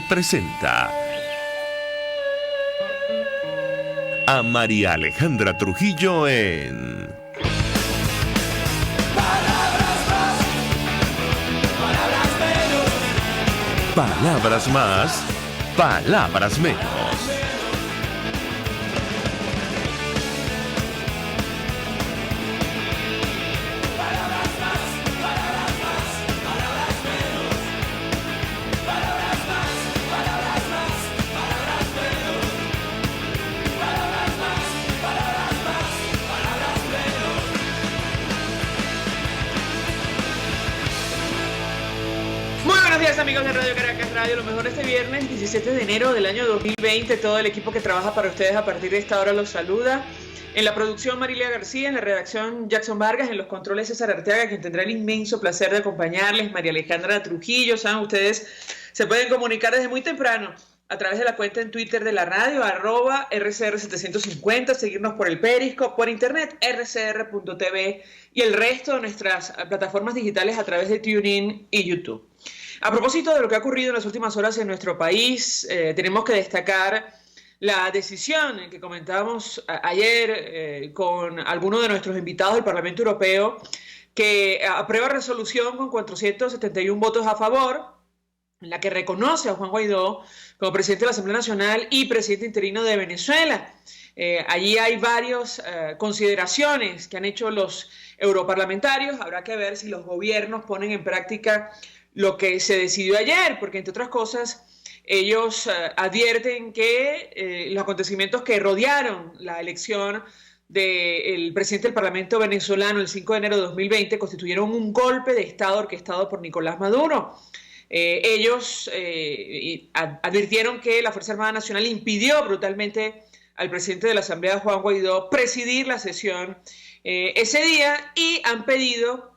presenta a María Alejandra Trujillo en Palabras más, palabras menos. Amigos de Radio Caracas Radio, lo mejor este viernes 17 de enero del año 2020. Todo el equipo que trabaja para ustedes a partir de esta hora los saluda. En la producción Marilia García, en la redacción Jackson Vargas, en los controles César Arteaga, quien tendrá el inmenso placer de acompañarles, María Alejandra Trujillo. Saben, ustedes se pueden comunicar desde muy temprano a través de la cuenta en Twitter de la radio, @RCR750, seguirnos por el Periscope, por internet, rcr.tv y el resto de nuestras plataformas digitales a través de TuneIn y YouTube. A propósito de lo que ha ocurrido en las últimas horas en nuestro país, tenemos que destacar la decisión que comentábamos ayer con algunos de nuestros invitados del Parlamento Europeo, que aprueba resolución con 471 votos a favor, en la que reconoce a Juan Guaidó como presidente de la Asamblea Nacional y presidente interino de Venezuela. Allí hay varias consideraciones que han hecho los europarlamentarios. Habrá que ver si los gobiernos ponen en práctica lo que se decidió ayer, porque entre otras cosas ellos advierten que los acontecimientos que rodearon la elección del presidente del Parlamento venezolano el 5 de enero de 2020 constituyeron un golpe de Estado orquestado por Nicolás Maduro. Ellos advirtieron que la Fuerza Armada Nacional impidió brutalmente al presidente de la Asamblea, Juan Guaidó, presidir la sesión ese día, y han pedido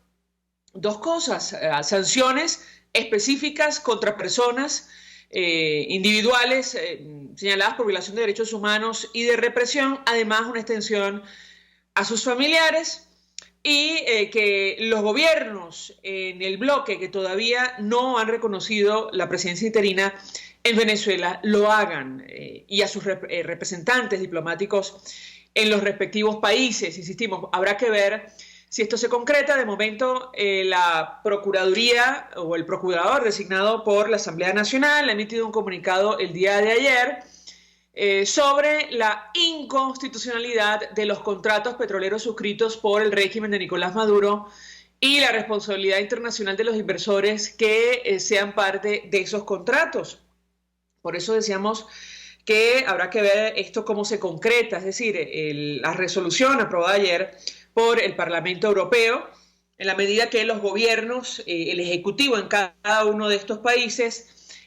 dos cosas: sanciones específicas contra personas individuales señaladas por violación de derechos humanos y de represión, además una extensión a sus familiares, y que los gobiernos en el bloque que todavía no han reconocido la presidencia interina en Venezuela lo hagan, y a sus representantes diplomáticos en los respectivos países. Insistimos, habrá que ver si esto se concreta. De momento, la Procuraduría o el procurador designado por la Asamblea Nacional ha emitido un comunicado el día de ayer sobre la inconstitucionalidad de los contratos petroleros suscritos por el régimen de Nicolás Maduro y la responsabilidad internacional de los inversores que sean parte de esos contratos. Por eso decíamos que habrá que ver esto cómo se concreta, es decir, la resolución aprobada ayer por el Parlamento Europeo, en la medida que los gobiernos, el Ejecutivo en cada uno de estos países,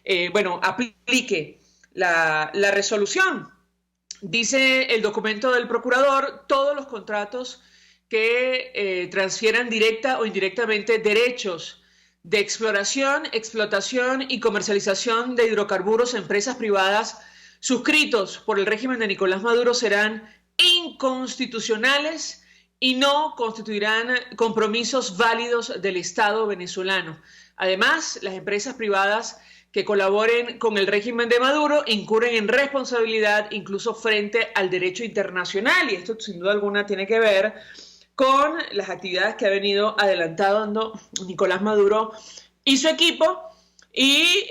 aplique la resolución. Dice el documento del procurador: todos los contratos que transfieran directa o indirectamente derechos de exploración, explotación y comercialización de hidrocarburos a empresas privadas suscritos por el régimen de Nicolás Maduro serán inconstitucionales y no constituirán compromisos válidos del Estado venezolano. Además, las empresas privadas que colaboren con el régimen de Maduro incurren en responsabilidad incluso frente al derecho internacional, y esto sin duda alguna tiene que ver con las actividades que ha venido adelantando Nicolás Maduro y su equipo, y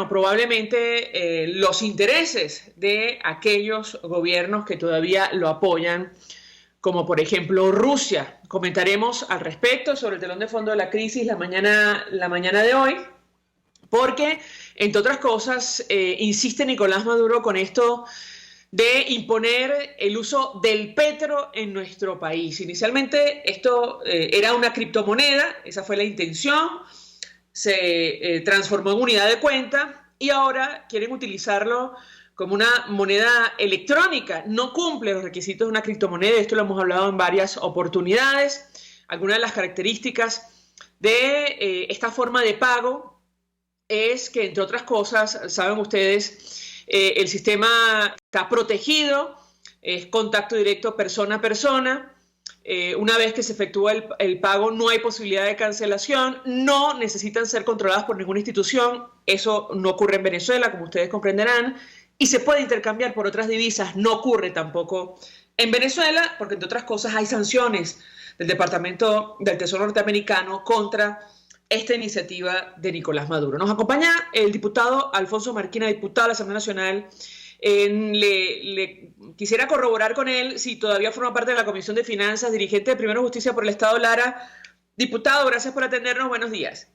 probablemente los intereses de aquellos gobiernos que todavía lo apoyan, como por ejemplo Rusia. Comentaremos al respecto sobre el telón de fondo de la crisis la mañana de hoy, porque, entre otras cosas, insiste Nicolás Maduro con esto de imponer el uso del petro en nuestro país. Inicialmente esto era una criptomoneda, esa fue la intención, se transformó en unidad de cuenta y ahora quieren utilizarlo como una moneda electrónica. No cumple los requisitos de una criptomoneda, esto lo hemos hablado en varias oportunidades. Algunas de las características de esta forma de pago es que, entre otras cosas, saben ustedes, el sistema está protegido, es contacto directo persona a persona, una vez que se efectúa el pago no hay posibilidad de cancelación, no necesitan ser controladas por ninguna institución, eso no ocurre en Venezuela, como ustedes comprenderán, y se puede intercambiar por otras divisas, no ocurre tampoco en Venezuela, porque entre otras cosas hay sanciones del Departamento del Tesoro norteamericano contra esta iniciativa de Nicolás Maduro. Nos acompaña el diputado Alfonso Marquina, diputado de la Asamblea Nacional. Le quisiera corroborar con él si todavía forma parte de la Comisión de Finanzas, dirigente de Primero Justicia por el Estado Lara. Diputado, gracias por atendernos. Buenos días.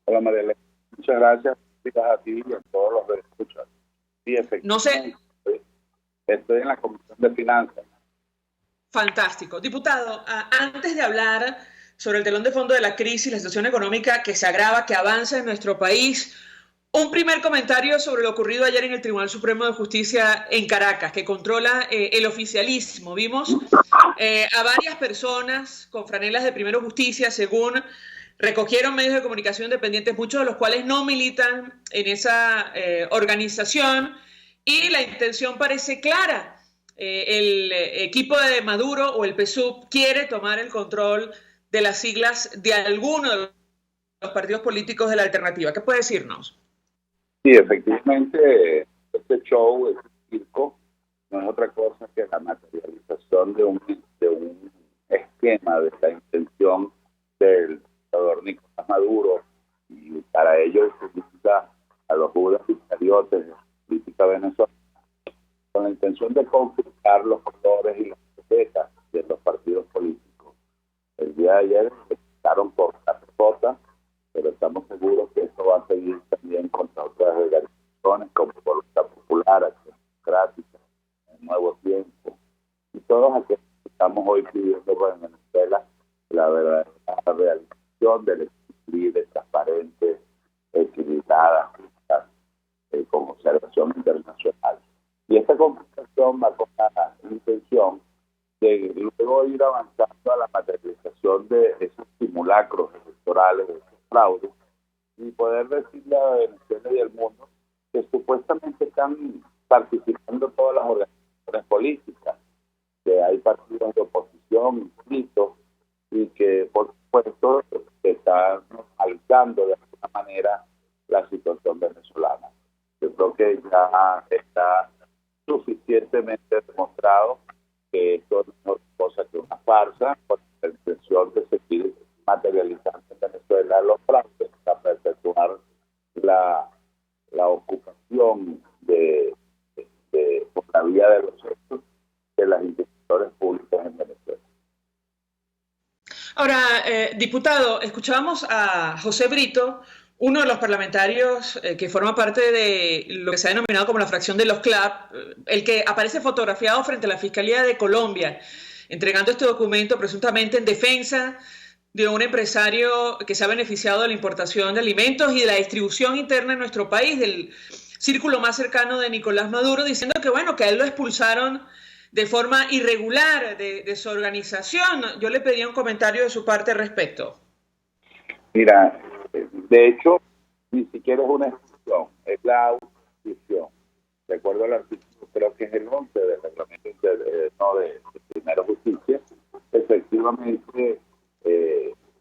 Hola, María. Muchas gracias a ti y a todos los que escuchan. Sí, no sé. Estoy en la Comisión de Finanzas. Fantástico. Diputado, antes de hablar sobre el telón de fondo de la crisis, la situación económica que se agrava, que avanza en nuestro país, un primer comentario sobre lo ocurrido ayer en el Tribunal Supremo de Justicia en Caracas, que controla el oficialismo. Vimos a varias personas con franelas de Primero Justicia, según recogieron medios de comunicación independientes, muchos de los cuales no militan en esa organización, y la intención parece clara. El equipo de Maduro o el PSUV quiere tomar el control de las siglas de alguno de los partidos políticos de la alternativa. ¿Qué puede decirnos? Sí, efectivamente, este show, este circo, no es otra cosa que la materialización de un esquema de la intención del dictador Nicolás Maduro, y para ello utiliza a los judas iscariotes de la política venezolana con la intención de confiscar los colores y las etiquetas de los partidos políticos. El día de ayer estaron por la pelota, pero estamos seguros que esto va a seguir también contra otras organizaciones como Voluntad Popular, Acción Democrática, El Nuevo Tiempo, y todos aquellos que estamos hoy pidiendo en Venezuela la verdadera realización de elecciones libres, transparentes, equilibradas, con observación internacional. Y esta conversación va con la intención de luego ir avanzando a la materialización de esos simulacros electorales, de esos fraudes, y poder decirle a Venezuela y al mundo que supuestamente están participando todas las organizaciones políticas, que hay partidos de oposición inscritos y que, por supuesto, están alzando de alguna manera la situación venezolana. Yo creo que ya está suficientemente demostrado que esto no es otra cosa que una farsa con la intención de seguir materializando en Venezuela los fraudes para perpetuar la ocupación por la vía de los hechos de las instituciones públicas en Venezuela. Ahora, diputado, escuchábamos a José Brito, uno de los parlamentarios que forma parte de lo que se ha denominado como la fracción de los CLAP, el que aparece fotografiado frente a la Fiscalía de Colombia, entregando este documento presuntamente en defensa de un empresario que se ha beneficiado de la importación de alimentos y de la distribución interna en nuestro país, del círculo más cercano de Nicolás Maduro, diciendo que, bueno, que a él lo expulsaron de forma irregular de su organización. Yo le pedía un comentario de su parte al respecto. Mira, de hecho, ni siquiera es una exclusión, es la autorización. De acuerdo al artículo, creo que es el 11 del reglamento de Primero Justicia, efectivamente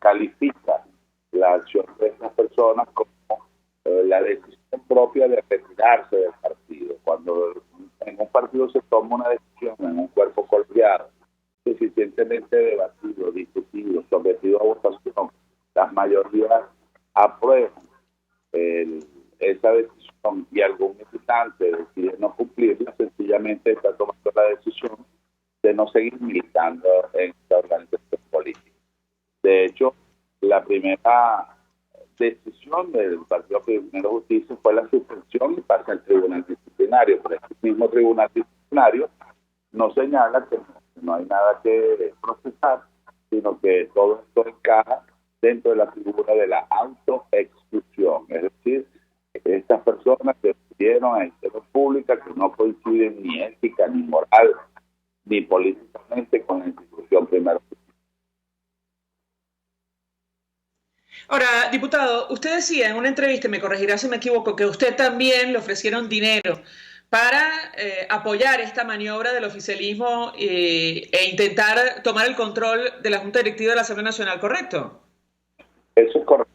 califica la acción de estas personas como la decisión propia de retirarse del partido. Cuando en un partido se toma una decisión en un cuerpo colegiado, suficientemente debatido, discutido, sometido a votación, las mayorías aprueban esa decisión y algún militante decide no cumplirla, sencillamente está tomando la decisión de no seguir militando en esta organización política. De hecho, la primera decisión del Partido Primero Justicia fue la suspensión y pasa al Tribunal Disciplinario, pero este mismo Tribunal Disciplinario no señala que no hay nada que procesar, sino que todo esto encaja dentro de la figura de la autoexclusión, es decir, estas personas que decidieron a instituciones públicas que no coinciden ni ética, ni moral, ni políticamente con la institución Primero. Ahora, diputado, usted decía en una entrevista, me corregirá si me equivoco, que usted también le ofrecieron dinero para apoyar esta maniobra del oficialismo e intentar tomar el control de la Junta Directiva de la Asamblea Nacional, ¿correcto? Eso es correcto.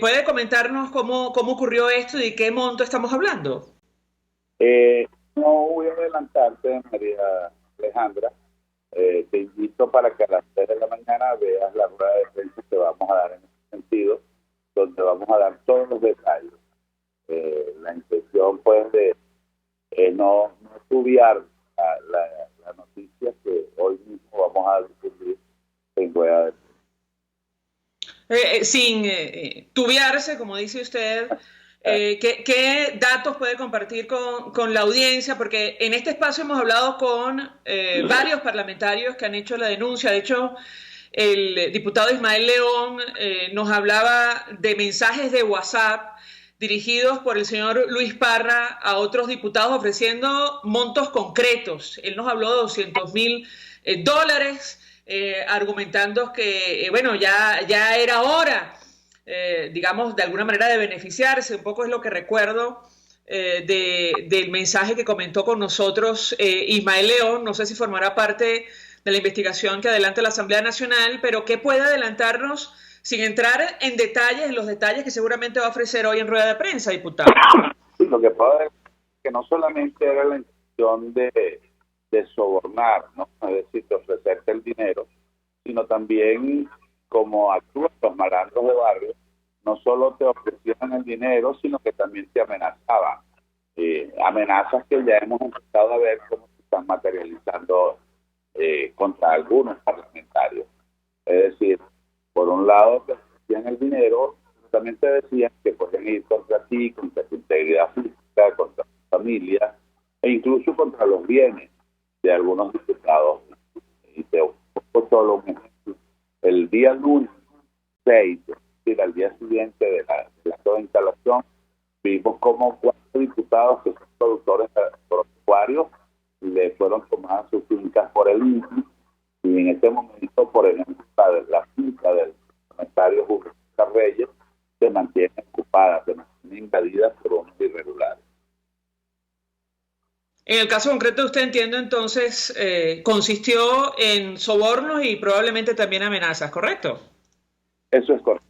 ¿Puede comentarnos cómo ocurrió esto y de qué monto estamos hablando? No voy a adelantarte, María Alejandra. Te invito para que a las 3 de la mañana veas la rueda de prensa que vamos a dar en ese sentido, donde vamos a dar todos los detalles. La intención, pues, de no tubiar la noticia que hoy mismo vamos a difundir en rueda de prensa. Sin tubiarse, como dice usted, ¿qué datos puede compartir con la audiencia? Porque en este espacio hemos hablado con varios parlamentarios que han hecho la denuncia. De hecho, el diputado Ismael León nos hablaba de mensajes de WhatsApp dirigidos por el señor Luis Parra a otros diputados ofreciendo montos concretos. Él nos habló de $200,000, argumentando que, bueno, ya era hora, digamos, de alguna manera de beneficiarse. Un poco es lo que recuerdo del mensaje que comentó con nosotros Ismael León. No sé si formará parte de la investigación que adelanta la Asamblea Nacional, pero ¿qué puede adelantarnos sin entrar en detalles, en los detalles que seguramente va a ofrecer hoy en rueda de prensa, diputado? Sí, lo que puedo decir es que no solamente era la intención de sobornar, ¿no? Es decir, de ofrecerte el dinero, sino también como actúan los malandros de barrio, no solo te ofrecían el dinero, sino que también te amenazaban. Amenazas que ya hemos empezado a ver cómo se están materializando contra algunos parlamentarios. Es decir, por un lado te ofrecían el dinero, también te decían que pueden ir contra ti, contra tu integridad física, contra tu familia, e incluso contra los bienes de algunos diputados. Y te ofrezco solo un ejemplo. El día lunes 6, es decir, al día siguiente de la instalación, vimos como 4 diputados que son productores agropecuarios le fueron tomadas sus fincas por el INPI, y en este momento, por ejemplo, la finca del parlamentario Julio Reyes se mantiene ocupada, se mantiene invadida por unos irregulares. En el caso concreto, usted entiende entonces, consistió en sobornos y probablemente también amenazas, ¿correcto? Eso es correcto.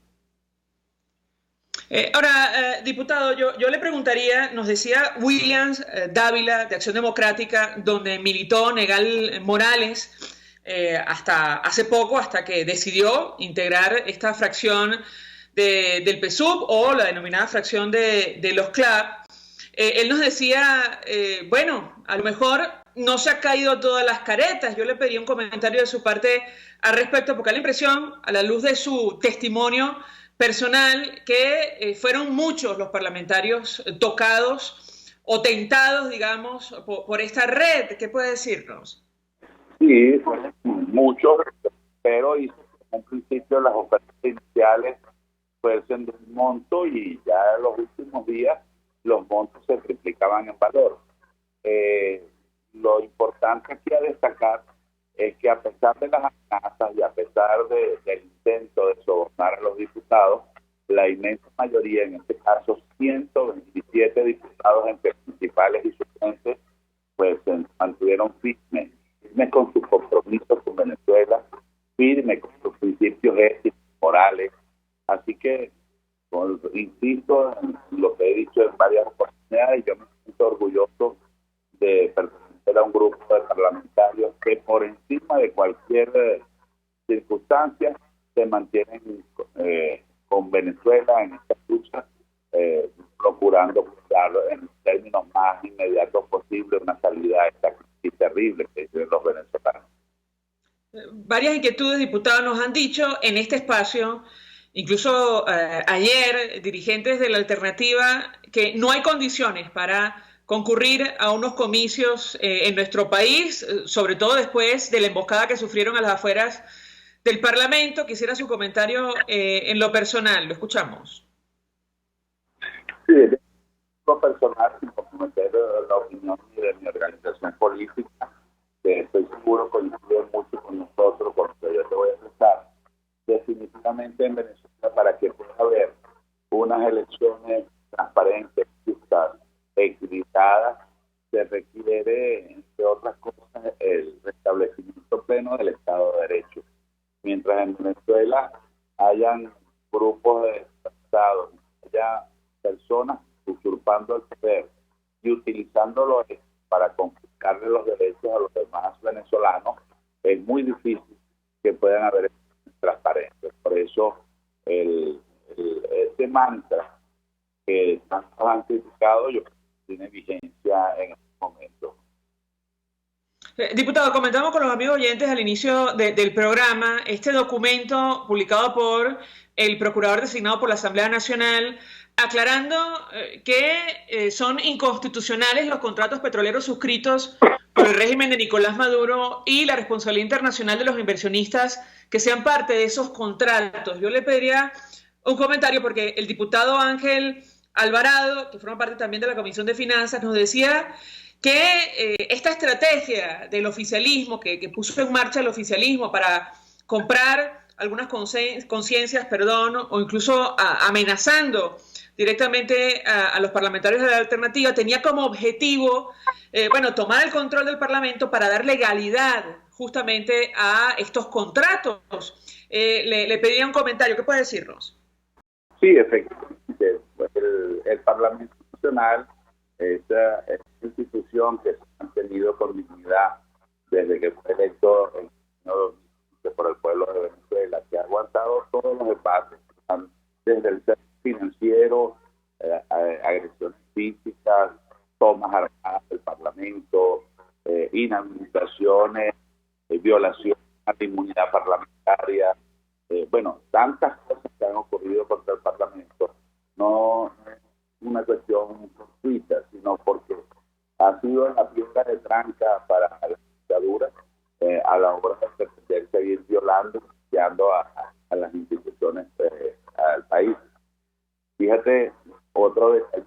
Ahora, diputado, yo le preguntaría, nos decía Williams Dávila, de Acción Democrática, donde militó Negal Morales hasta hace poco, hasta que decidió integrar esta fracción del PSUV o la denominada fracción de los CLAP. Él nos decía, bueno, a lo mejor no se ha caído todas las caretas. Yo le pedí un comentario de su parte al respecto, porque da la impresión, a la luz de su testimonio personal, que fueron muchos los parlamentarios tocados o tentados, digamos, por esta red. ¿Qué puede decirnos? Sí, fueron muchos, pero hizo en un principio las ofertas iniciales fuesen de un monto, y ya en los últimos días los montos se triplicaban en valor. Lo importante aquí a destacar es que, a pesar de las amenazas y a pesar del intento de sobornar a los diputados, la inmensa mayoría, en este caso 127 diputados entre principales y suplentes, pues se mantuvieron firmes con sus compromisos con Venezuela, firmes con sus principios éticos, morales. Así que, insisto en lo que he dicho en varias oportunidades, yo me siento orgulloso de pertenecer a un grupo de parlamentarios que, por encima de cualquier circunstancia, se mantienen con Venezuela en esta lucha, procurando buscar en términos más inmediatos posible una salida a esta crisis terrible que viven los venezolanos. Varias inquietudes, diputados, nos han dicho en este espacio, incluso ayer, dirigentes de la alternativa, que no hay condiciones para concurrir a unos comicios en nuestro país, sobre todo después de la emboscada que sufrieron a las afueras del Parlamento. Quisiera su comentario en lo personal. Lo escuchamos. Sí, en lo personal, sin comprometer la opinión de mi organización política, que estoy seguro coincide mucho con nosotros, con lo que yo te voy a expresar. Definitivamente en Venezuela, para que pueda haber unas elecciones transparentes, justas, equilibrada, se requiere, entre otras cosas, el restablecimiento pleno del Estado de Derecho. Mientras en Venezuela hayan grupos de estados, haya personas usurpando el poder y utilizándolo para confiscarle los derechos a los demás venezolanos, es muy difícil que puedan haber transparencia. Por eso ese mantra que tantos han criticado, yo creo que tiene vigencia en este momento. Diputado, comentamos con los amigos oyentes al inicio del programa este documento publicado por el procurador designado por la Asamblea Nacional, aclarando que son inconstitucionales los contratos petroleros suscritos por el régimen de Nicolás Maduro y la responsabilidad internacional de los inversionistas que sean parte de esos contratos. Yo le pediría un comentario porque el diputado Ángel Alvarado, que forma parte también de la Comisión de Finanzas, nos decía que esta estrategia del oficialismo, que puso en marcha el oficialismo para comprar algunas conciencias, o incluso amenazando directamente a los parlamentarios de la alternativa, tenía como objetivo, tomar el control del Parlamento para dar legalidad justamente a estos contratos. Le pediría un comentario, ¿qué puede decirnos? Sí, efectivamente, el Parlamento Nacional, esa institución que se ha mantenido con dignidad desde que fue electo en el año 2015 por el pueblo de Venezuela, que ha aguantado todos los debates, desde el sector financiero, agresiones físicas, tomas armadas del Parlamento, inhabilitaciones, violaciones a la inmunidad parlamentaria, tantas cosas que han ocurrido contra el Parlamento. No es una cuestión fortuita, sino porque ha sido la piedra de tranca para la dictadura a la hora de pretender seguir violando y viciando a las instituciones al país. Fíjate, otro detalle.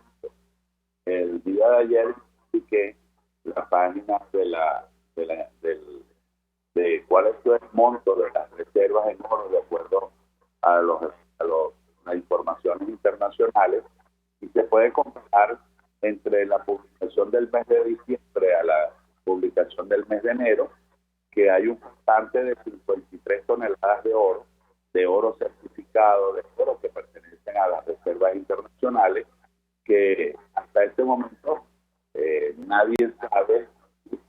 El día de ayer publiqué la página de cuál es el monto de las reservas en oro de acuerdo a las informaciones internacionales, y se puede comparar entre la publicación del mes de diciembre a la publicación del mes de enero, que hay un constante de 53 toneladas de oro certificado, de oro que pertenecen a las reservas internacionales, que hasta este momento nadie sabe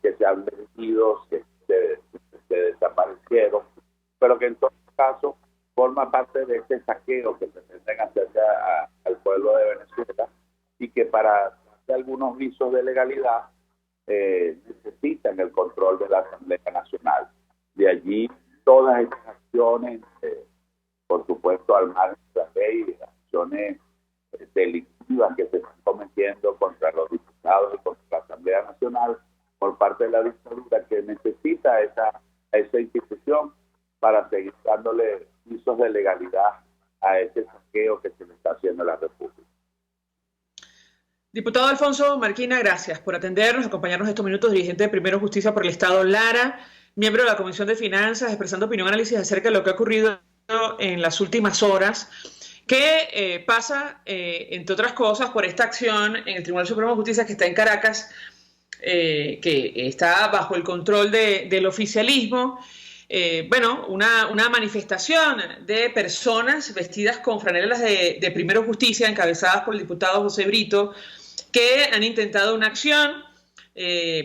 que se han vendido, que se desaparecieron, pero que en todo caso forma parte de este saqueo que pretenden hacerse al pueblo de Venezuela, y que para hacer algunos visos de legalidad necesitan el control de la Asamblea Nacional. De allí todas estas acciones, por supuesto al margen de la ley, acciones delictivas que se están cometiendo contra los diputados y contra la Asamblea Nacional por parte de la dictadura, que necesita esa institución para seguir dándole visos de legalidad a ese saqueo que se le está haciendo a la República. Diputado Alfonso Marquina, gracias por atendernos, acompañarnos estos minutos, dirigente de Primero Justicia por el Estado Lara, miembro de la Comisión de Finanzas, expresando opinión y análisis acerca de lo que ha ocurrido en las últimas horas, que pasa, entre otras cosas, por esta acción en el Tribunal Supremo de Justicia que está en Caracas, que está bajo el control del oficialismo. Una manifestación de personas vestidas con franelas de Primero Justicia, encabezadas por el diputado José Brito, que han intentado una acción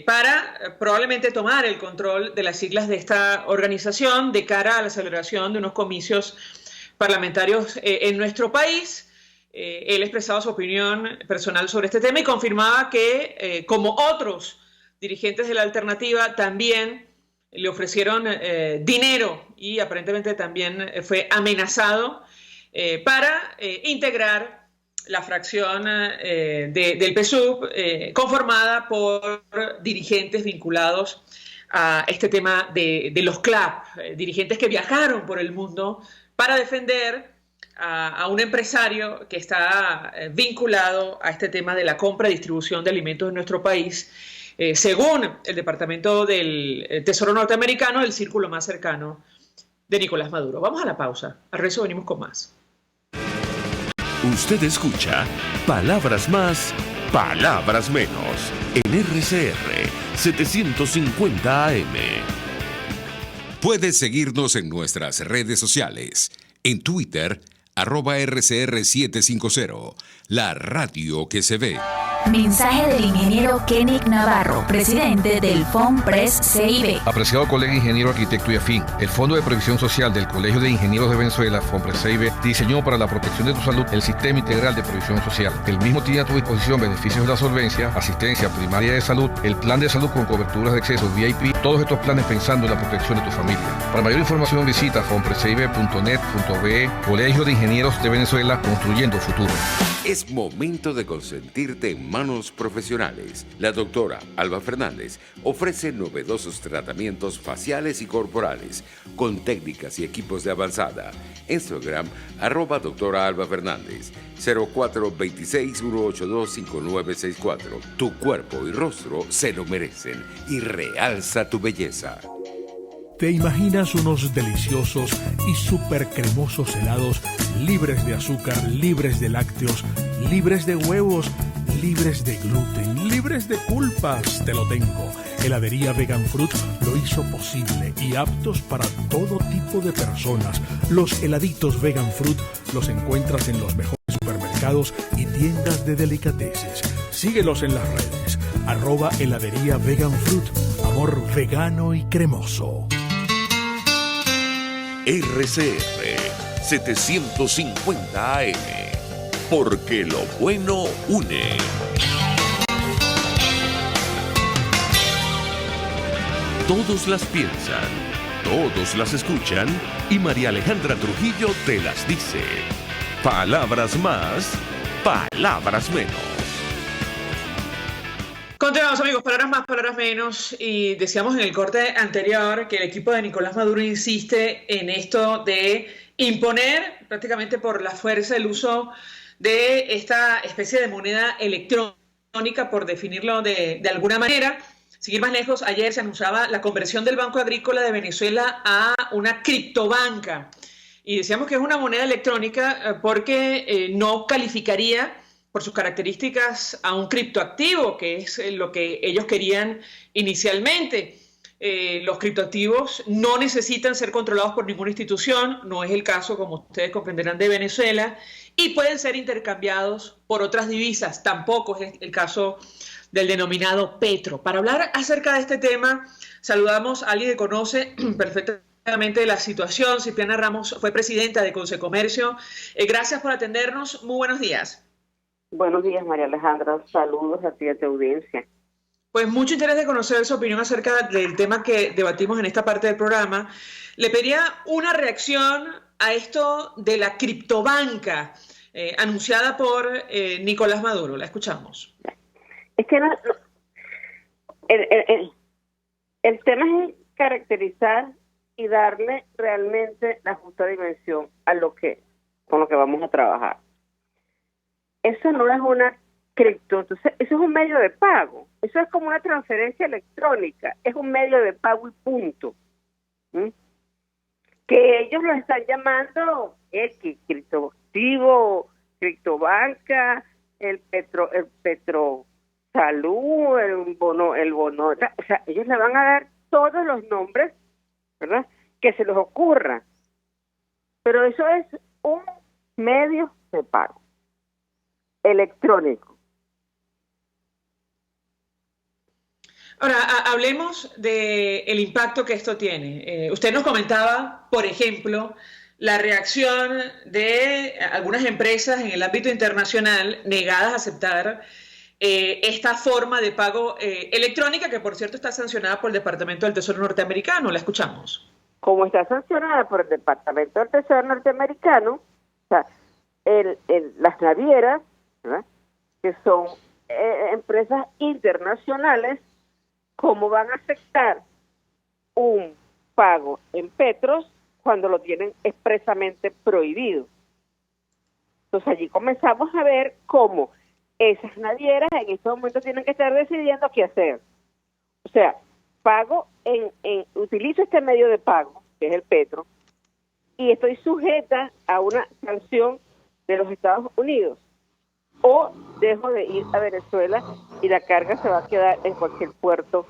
para probablemente tomar el control de las siglas de esta organización de cara a la celebración de unos comicios parlamentarios en nuestro país. Él expresaba su opinión personal sobre este tema y confirmaba que, como otros dirigentes de la alternativa, también le ofrecieron dinero y aparentemente también fue amenazado para integrar la fracción del PSUV conformada por dirigentes vinculados a este tema de los CLAP, dirigentes que viajaron por el mundo para defender a un empresario que está vinculado a este tema de la compra y distribución de alimentos en nuestro país, según el Departamento del Tesoro norteamericano, el círculo más cercano de Nicolás Maduro. Vamos a la pausa. Al regreso venimos con más. Usted escucha Palabras Más Palabras menos en RCR 750 AM. Puedes seguirnos en nuestras redes sociales. En Twitter, @RCR750, la radio que se ve. Mensaje del ingeniero Kenick Navarro, presidente del FOMPRES CIB. Apreciado colega ingeniero, arquitecto y afín, el Fondo de Previsión Social del Colegio de Ingenieros de Venezuela, FOMPRES CIB, diseñó para la protección de tu salud el Sistema Integral de Previsión Social. El mismo tiene a tu disposición beneficios de la solvencia, asistencia primaria de salud, el plan de salud con coberturas de acceso VIP, todos estos planes pensando en la protección de tu familia. Para mayor información visita fomprescib.net.be, Colegio de Ingenieros de Venezuela, construyendo futuro. Es momento de consentirte en manos profesionales. La doctora Alba Fernández ofrece novedosos tratamientos faciales y corporales con técnicas y equipos de avanzada. Instagram, @doctora Alba Fernández, 0426-182-5964. Tu cuerpo y rostro se lo merecen y realza tu belleza. ¿Te imaginas unos deliciosos y súper cremosos helados libres de azúcar, libres de lácteos, libres de huevos, libres de gluten, libres de culpas? Te lo tengo. Heladería Vegan Fruit lo hizo posible y aptos para todo tipo de personas. Los heladitos Vegan Fruit los encuentras en los mejores supermercados y tiendas de delicateces. Síguelos en las redes. @heladería Vegan Fruit. Amor vegano y cremoso. RCR 750 AM. Porque lo bueno une. Todos las piensan, todos las escuchan y María Alejandra Trujillo te las dice. Palabras más, palabras menos. Continuamos, amigos, palabras más, palabras menos, y decíamos en el corte anterior que el equipo de Nicolás Maduro insiste en esto de imponer prácticamente por la fuerza el uso de esta especie de moneda electrónica, por definirlo de alguna manera. Sin ir más lejos, ayer se anunciaba la conversión del Banco Agrícola de Venezuela a una criptobanca, y decíamos que es una moneda electrónica porque no calificaría por sus características a un criptoactivo, que es lo que ellos querían inicialmente. Los criptoactivos no necesitan ser controlados por ninguna institución, no es el caso, como ustedes comprenderán, de Venezuela, y pueden ser intercambiados por otras divisas, tampoco es el caso del denominado petro. Para hablar acerca de este tema, saludamos a alguien que conoce perfectamente la situación. Cipriana Ramos fue presidenta de Consecomercio. Gracias por atendernos, muy buenos días. Buenos días, María Alejandra. Saludos a ti y a tu audiencia. Pues mucho interés de conocer su opinión acerca del tema que debatimos en esta parte del programa. Le pediría una reacción a esto de la criptobanca anunciada por Nicolás Maduro. La escuchamos. Es que el tema es caracterizar y darle realmente la justa dimensión a con lo que vamos a trabajar. Eso no es una cripto, entonces eso es un medio de pago, eso es como una transferencia electrónica, es un medio de pago y punto. Que ellos lo están llamando criptoactivo, criptobanca, el petro salud, el bono, o sea, ellos le van a dar todos los nombres, ¿verdad?, que se les ocurra, pero eso es un medio de pago electrónico. Ahora, hablemos del impacto que esto tiene. Usted nos comentaba, por ejemplo, la reacción de algunas empresas en el ámbito internacional negadas a aceptar esta forma de pago electrónica, que por cierto está sancionada por el Departamento del Tesoro norteamericano. La escuchamos. Como está sancionada por el Departamento del Tesoro norteamericano, o sea, las navieras, ¿verdad?, que son empresas internacionales, ¿cómo van a aceptar un pago en petros cuando lo tienen expresamente prohibido? Entonces allí comenzamos a ver cómo esas navieras en estos momentos tienen que estar decidiendo qué hacer. O sea, pago utilizo este medio de pago, que es el petro, y estoy sujeta a una sanción de los Estados Unidos, o dejo de ir a Venezuela y la carga se va a quedar en cualquier puerto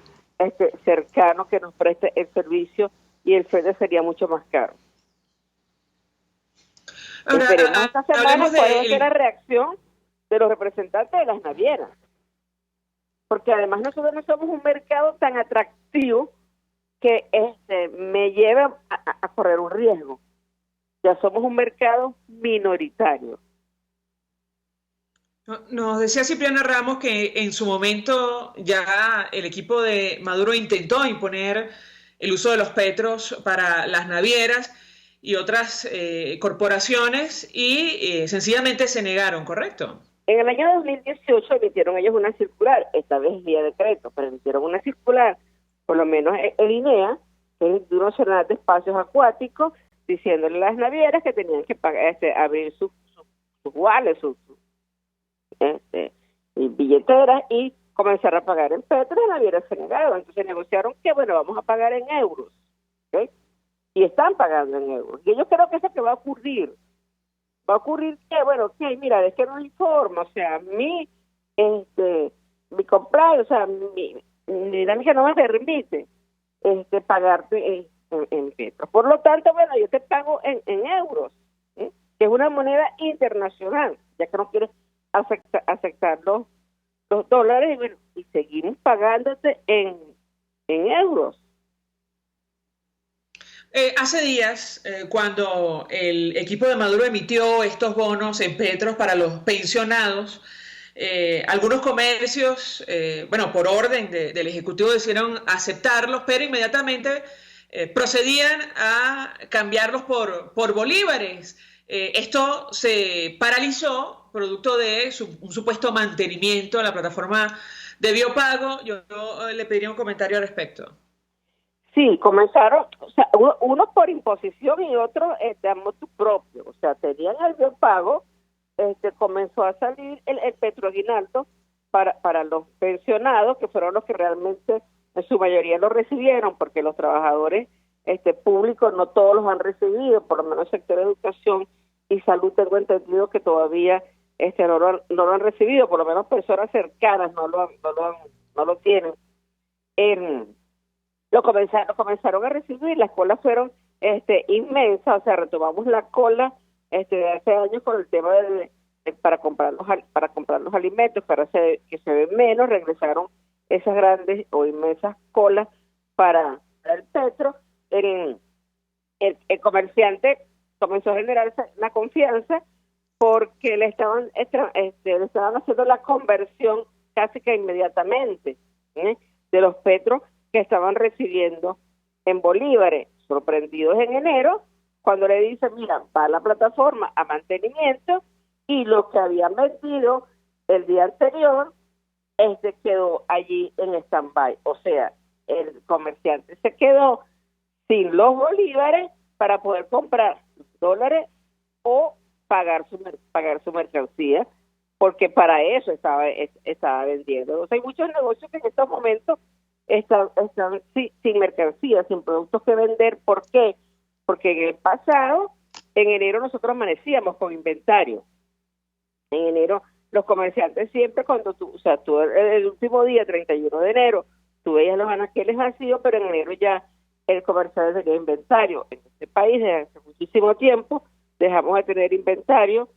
cercano que nos preste el servicio y el flete sería mucho más caro. Ahora, esperemos esta semana cuál va a ser la de... reacción de los representantes de las navieras, porque además nosotros no somos un mercado tan atractivo que me lleva a correr un riesgo. Ya somos un mercado minoritario. Nos decía Cipriana Ramos que en su momento ya el equipo de Maduro intentó imponer el uso de los petros para las navieras y otras corporaciones y sencillamente se negaron, ¿correcto? En el año 2018 emitieron ellos una circular, esta vez vía decreto, pero emitieron una circular, por lo menos el INEA, que es el Instituto Nacional de Espacios Acuáticos, diciéndole a las navieras que tenían que pagar, abrir sus wallets, sus billeteras y comenzar a pagar en petro. Las navieras se negaron, entonces negociaron que bueno, vamos a pagar en euros, ¿okay? Y están pagando en euros, y yo creo que eso que va a ocurrir que bueno, okay, mira, es que no informa, o sea, mi compliance, o sea, mi dinámica no me permite pagarte en petro, por lo tanto, bueno, yo te pago en euros, que es una moneda internacional, ya que no quieres aceptar los dólares, y bueno, y seguimos pagándote en euros. Hace días, cuando el equipo de Maduro emitió estos bonos en petros para los pensionados, algunos comercios, por orden del Ejecutivo decidieron aceptarlos, pero inmediatamente procedían a cambiarlos por bolívares. Esto se paralizó producto de un supuesto mantenimiento de la plataforma de biopago. Yo le pediría un comentario al respecto. Sí, comenzaron, o sea, uno por imposición y otro a motu propio, o sea, tenían el biopago, comenzó a salir el petroaguinaldo para los pensionados, que fueron los que realmente en su mayoría lo recibieron, porque los trabajadores públicos no todos los han recibido, por lo menos el sector de educación y salud tengo entendido que todavía no lo han recibido, por lo menos personas cercanas no lo tienen. Lo comenzaron a recibir, las colas fueron inmensas, o sea, retomamos la cola de hace años con el tema para comprar los alimentos, para que se ven menos, regresaron esas grandes o inmensas colas para el petro. El comerciante comenzó a generar una confianza porque le estaban haciendo la conversión casi que inmediatamente de los petros que estaban recibiendo en bolívares, sorprendidos en enero, cuando le dicen, mira, va a la plataforma a mantenimiento, y lo que habían vendido el día anterior, quedó allí en stand-by. O sea, el comerciante se quedó sin los bolívares para poder comprar dólares o pagar su mercancía, porque para eso estaba vendiendo. Entonces hay muchos negocios que en estos momentos están sin mercancía, sin productos que vender. ¿Por qué? Porque en el pasado, en enero nosotros amanecíamos con inventario. En enero los comerciantes siempre cuando tú el último día, 31 de enero, tú veías los anaqueles vacíos, pero en enero ya el comerciante tenía inventario. En este país desde hace muchísimo tiempo dejamos de tener inventario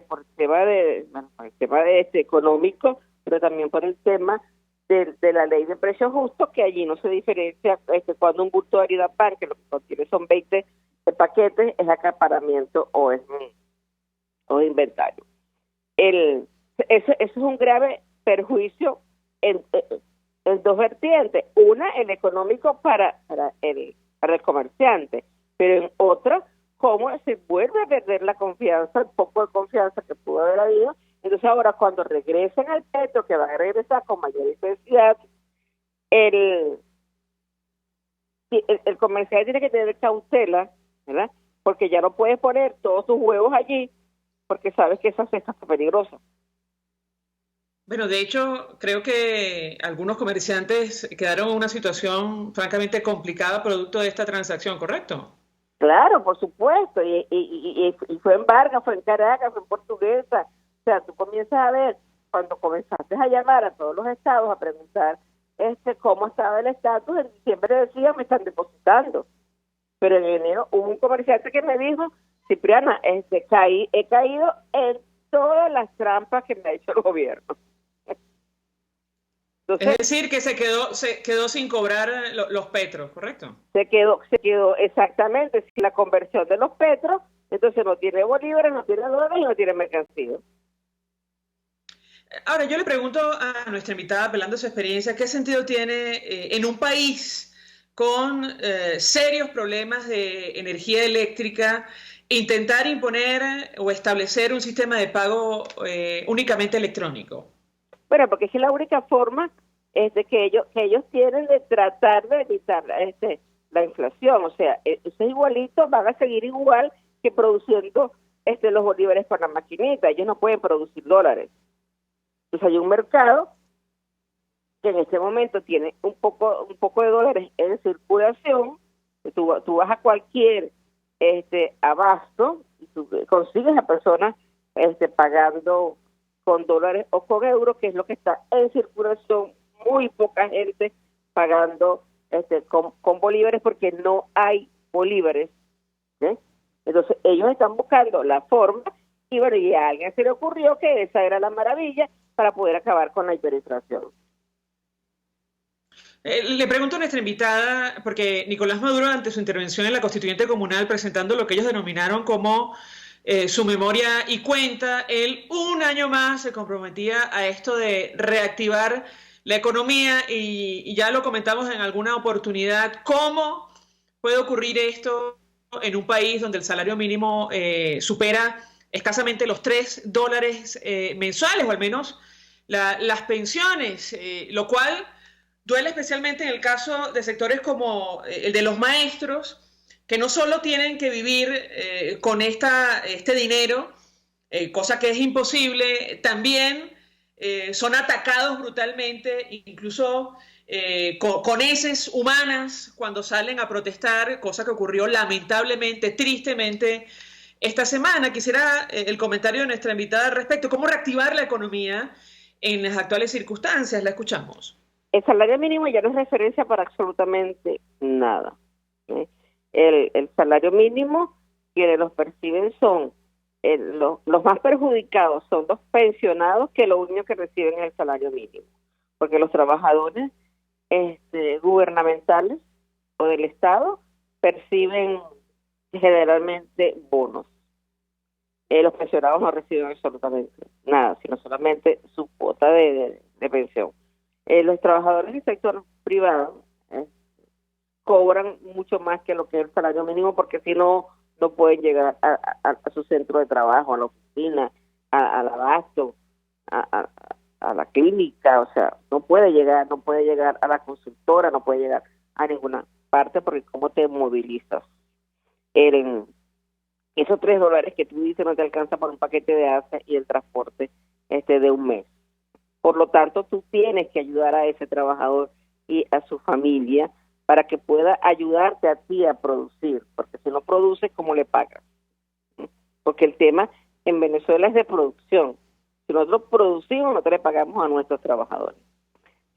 por el tema económico, pero también por el tema de la ley de precios justos, que allí no se diferencia cuando un bulto de harina pan, que lo que contiene son 20 paquetes, es acaparamiento o es inventario. Eso es un grave perjuicio en dos vertientes. Una, el económico para el comerciante, pero en otra, cómo se vuelve a perder la confianza, el poco de confianza que pudo haber habido. Entonces ahora cuando regresen al petro, que van a regresar con mayor intensidad, el comerciante tiene que tener cautela, ¿verdad? Porque ya no puedes poner todos tus huevos allí, porque sabes que esa cesta está peligrosa. Bueno, de hecho, creo que algunos comerciantes quedaron en una situación francamente complicada producto de esta transacción, ¿correcto? Claro, por supuesto, y fue en Vargas, fue en Caracas, fue en Portuguesa, O sea, tú comienzas a ver, cuando comenzaste a llamar a todos los estados a preguntar cómo estaba el estatus, en diciembre decían, me están depositando. Pero en enero hubo un comerciante que me dijo, Cipriana, he caído en todas las trampas que me ha hecho el gobierno. Entonces, es decir, que se quedó sin cobrar los petros, ¿correcto? Se quedó exactamente sin la conversión de los petros, entonces no tiene bolívares, no tiene dólares y no tiene mercancía. Ahora, yo le pregunto a nuestra invitada, apelando a su experiencia, ¿qué sentido tiene en un país con serios problemas de energía eléctrica intentar imponer o establecer un sistema de pago únicamente electrónico? Bueno, porque es que la única forma es de que ellos tienen de tratar de evitar la inflación. O sea, eso es igualito, van a seguir igual que produciendo los bolívares con la maquinita. Ellos no pueden producir dólares. Entonces hay un mercado que en este momento tiene un poco de dólares en circulación. Tú vas a cualquier abasto y tú consigues a personas pagando con dólares o con euros, que es lo que está en circulación. Muy poca gente pagando con bolívares porque no hay bolívares. Entonces ellos están buscando la forma y bueno, y a alguien se le ocurrió que esa era la maravilla para poder acabar con la hiperinflación. Le pregunto a nuestra invitada, porque Nicolás Maduro, ante su intervención en la Constituyente Comunal, presentando lo que ellos denominaron como su memoria y cuenta, él un año más se comprometía a esto de reactivar la economía y ya lo comentamos en alguna oportunidad. ¿Cómo puede ocurrir esto en un país donde el salario mínimo supera escasamente los $3 mensuales, o al menos las pensiones, lo cual duele especialmente en el caso de sectores como el de los maestros, que no solo tienen que vivir con este dinero, cosa que es imposible, también son atacados brutalmente, incluso con heces humanas cuando salen a protestar, cosa que ocurrió lamentablemente, tristemente, esta semana. Quisiera el comentario de nuestra invitada al respecto. ¿Cómo reactivar la economía en las actuales circunstancias? La escuchamos. El salario mínimo ya no es referencia para absolutamente nada. El salario mínimo, quienes los perciben son los más perjudicados, son los pensionados, que lo único que reciben es el salario mínimo. Porque los trabajadores gubernamentales o del Estado perciben generalmente bonos. Los pensionados no reciben absolutamente nada, sino solamente su cuota de pensión. Los trabajadores del sector privado cobran mucho más que lo que es el salario mínimo, porque si no, no pueden llegar a su centro de trabajo, a la oficina, al abasto, a la clínica. O sea, no puede llegar a la consultora, no puede llegar a ninguna parte, porque cómo te movilizas. Esos $3 que tú dices no te alcanza para un paquete de asa y el transporte de un mes. Por lo tanto, tú tienes que ayudar a ese trabajador y a su familia para que pueda ayudarte a ti a producir, porque si no produces, ¿cómo le pagas? Porque el tema en Venezuela es de producción. Si nosotros producimos, nosotros le pagamos a nuestros trabajadores.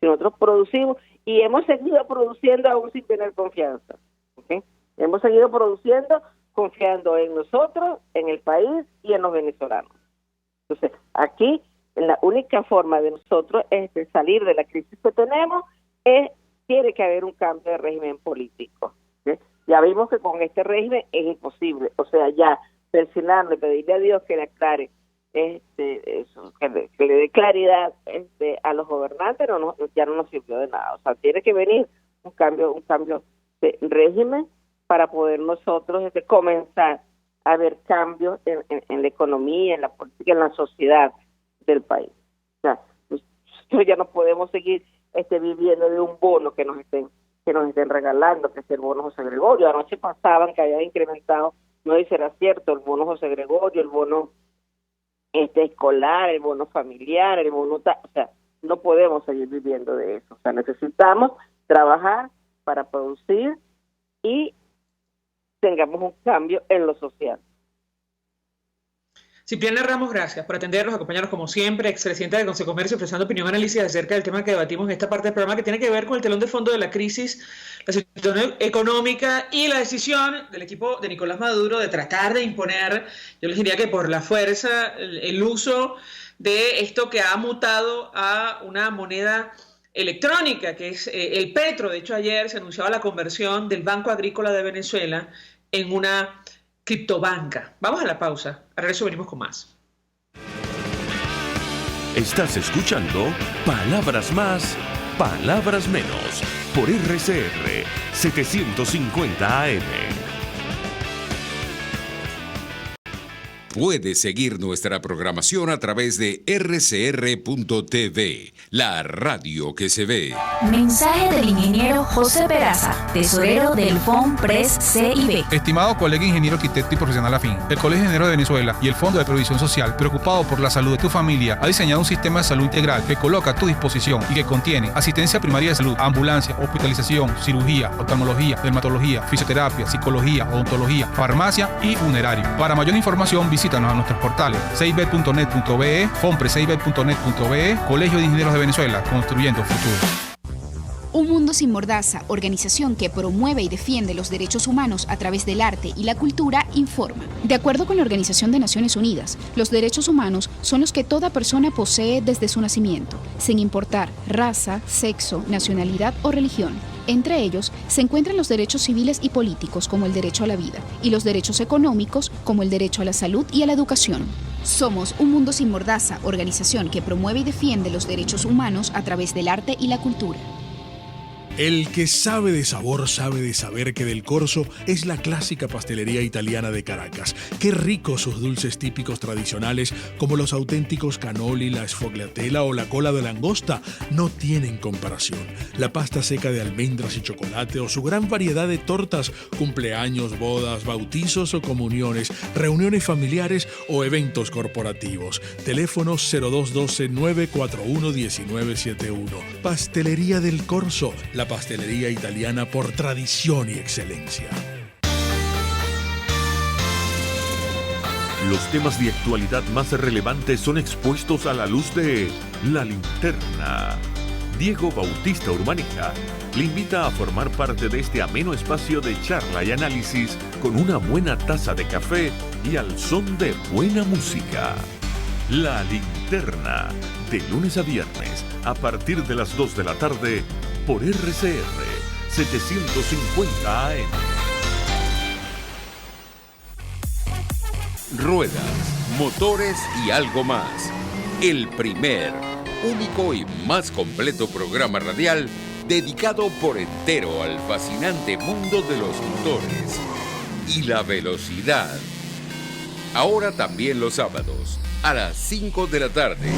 Si nosotros producimos, y hemos seguido produciendo aún sin tener confianza, ¿okay? Hemos seguido produciendo confiando en nosotros, en el país y en los venezolanos. Entonces, aquí la única forma de nosotros de salir de la crisis que tenemos tiene que haber un cambio de régimen político. ¿Sí? Ya vimos que con este régimen es imposible. O sea, ya persignarle, pedirle a Dios que le aclare, que le dé claridad a los gobernantes, ya no nos sirvió de nada. O sea, tiene que venir un cambio de régimen para poder nosotros comenzar a ver cambios en la economía, en la política, en la sociedad del país. O sea, nosotros ya no podemos seguir viviendo de un bono que nos estén regalando, que es el bono José Gregorio. Anoche pasaban que habían incrementado, no sé si era cierto, el bono José Gregorio, el bono escolar, el bono familiar, el bono o sea, no podemos seguir viviendo de eso. O sea, necesitamos trabajar para producir y tengamos un cambio en lo social. Cipriana Ramos, gracias por atendernos, acompañarnos como siempre, expresidenta de Consejo de Comercio, ofreciendo opinión y análisis acerca del tema que debatimos en esta parte del programa, que tiene que ver con el telón de fondo de la crisis, la situación económica y la decisión del equipo de Nicolás Maduro de tratar de imponer, yo les diría que por la fuerza, el uso de esto que ha mutado a una moneda electrónica, que es el petro. De hecho, ayer se anunciaba la conversión del Banco Agrícola de Venezuela en una criptobanca. Vamos a la pausa. A regreso venimos con más. Estás escuchando Palabras Más, Palabras Menos por RCR 750 AM. Puedes seguir nuestra programación a través de rcr.tv, la radio que se ve. Mensaje del ingeniero José Peraza, tesorero del FOMPRES CIB. Estimado colega ingeniero, arquitecto y profesional afín, el Colegio de Ingenieros de Venezuela y el Fondo de Previsión Social, preocupado por la salud de tu familia, ha diseñado un sistema de salud integral que coloca a tu disposición y que contiene asistencia primaria de salud, ambulancia, hospitalización, cirugía, oftalmología, dermatología, fisioterapia, psicología, odontología, farmacia y funerario. Para mayor información, visítanos a nuestros portales ceibet.net.be, fompreseibet.net.be, Colegio de Ingenieros de Venezuela, construyendo futuro. Un Mundo Sin Mordaza, organización que promueve y defiende los derechos humanos a través del arte y la cultura, informa. De acuerdo con la Organización de Naciones Unidas, los derechos humanos son los que toda persona posee desde su nacimiento, sin importar raza, sexo, nacionalidad o religión. Entre ellos se encuentran los derechos civiles y políticos, como el derecho a la vida, y los derechos económicos, como el derecho a la salud y a la educación. Somos Un Mundo Sin Mordaza, organización que promueve y defiende los derechos humanos a través del arte y la cultura. El que sabe de sabor sabe de saber que Del Corso es la clásica pastelería italiana de Caracas. Qué ricos sus dulces típicos tradicionales, como los auténticos cannoli, la sfogliatella o la cola de langosta, no tienen comparación. La pasta seca de almendras y chocolate o su gran variedad de tortas, cumpleaños, bodas, bautizos o comuniones, reuniones familiares o eventos corporativos. Teléfono 0212-941-1971. Pastelería Del Corso, la pastelería italiana por tradición y excelencia. Los temas de actualidad más relevantes son expuestos a la luz de La Linterna. Diego Bautista Urbanija le invita a formar parte de este ameno espacio de charla y análisis con una buena taza de café y al son de buena música. La Linterna, de lunes a viernes, a partir de las 2 de la tarde, por RCR 750 AM. Ruedas, motores y algo más. El primer, único y más completo programa radial dedicado por entero al fascinante mundo de los motores y la velocidad. Ahora también los sábados, a las 5 de la tarde.